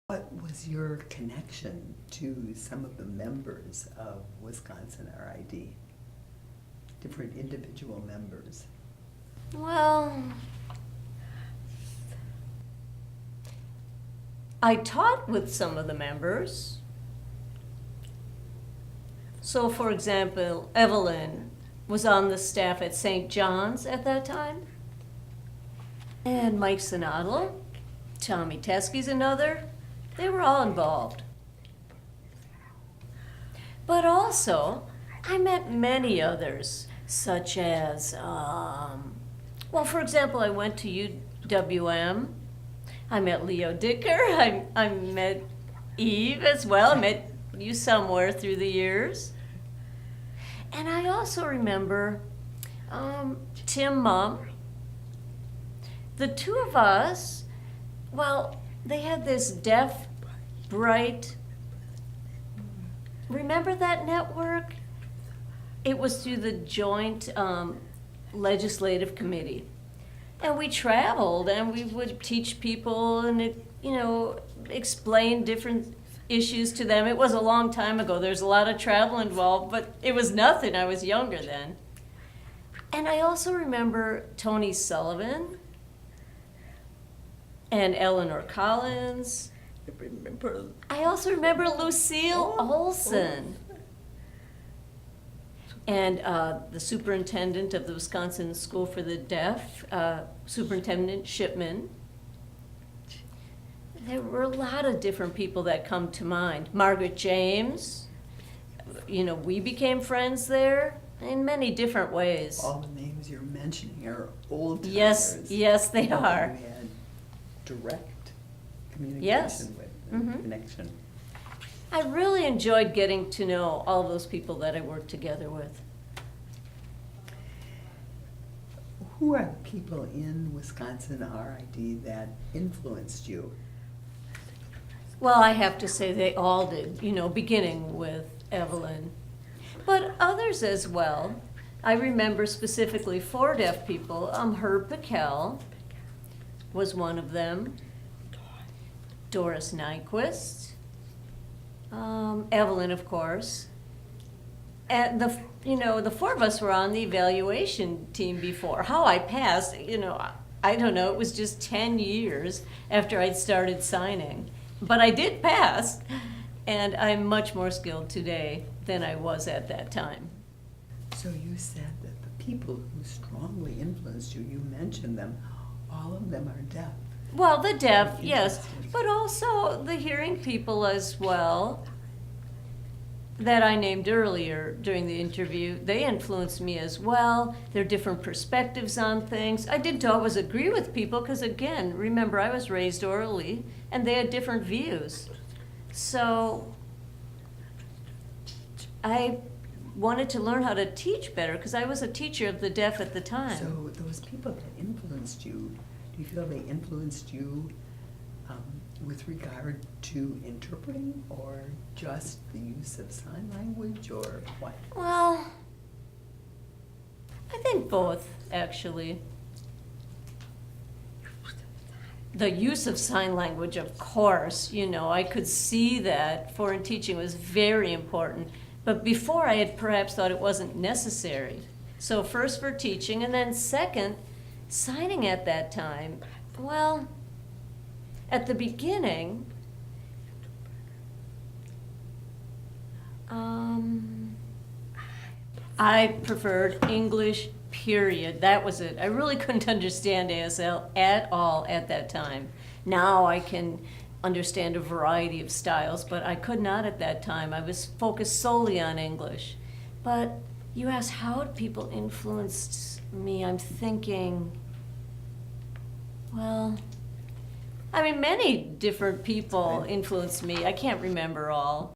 What was your connection to some of the members of Wisconsin RID? Different individual members. Well, I taught with some of the members. So, for example, Evelyn was on the staff at St. John's at that time. And Mike Sinatl, Tommy Teskey's another. They were all involved. But also, I met many others, such as, well, for example, I went to UWM. I met Leo Dicker. I met Eve as well. I met you somewhere through the years. And I also remember Tim Mum. The two of us, well, they had this deaf, bright, remember that network? It was through the joint legislative committee. And we traveled and we would teach people and, explain different issues to them. It was a long time ago. There's a lot of travel involved, but it was nothing. I was younger then. And I also remember Tony Sullivan and Eleanor Collins. I also remember Lucille Olson. And the superintendent of the Wisconsin School for the Deaf, Superintendent Shipman. There were a lot of different people that come to mind. Margaret James, we became friends there in many different ways. All the names you're mentioning are old timers. Yes, they are. We had direct communication Yes. with Mhm. connection. I really enjoyed getting to know all those people that I worked together with. Who are the people in Wisconsin RID that influenced you? Well, I have to say they all did, beginning with Evelyn. But others as well. I remember specifically 4 deaf people. Herb Pickel was one of them. Doris Nyquist. Evelyn, of course. And the 4 of us were on the evaluation team before. How I passed, I don't know, it was just 10 years after I'd started signing. But I did pass, and I'm much more skilled today than I was at that time. So you said that the people who strongly influenced you, you mentioned them, all of them are deaf. Well, the deaf, yes, Interesting. but also the hearing people as well that I named earlier during the interview. They influenced me as well. Their different perspectives on things. I didn't always agree with people because, again, remember, I was raised orally and they had different views. So I wanted to learn how to teach better because I was a teacher of the deaf at the time. So those people that influenced you, do you feel they influenced you with regard to interpreting or just the use of sign language or what? Well, I think both, actually. The use of sign language, of course, I could see that foreign teaching was very important. But before, I had perhaps thought it wasn't necessary. So first for teaching, and then second, signing at that time. Well, at the beginning, I preferred English, period. That was it. I really couldn't understand ASL at all at that time. Now I can understand a variety of styles, but I could not at that time. I was focused solely on English. But you asked how people influenced me. I'm thinking, well, many different people influenced me. I can't remember all.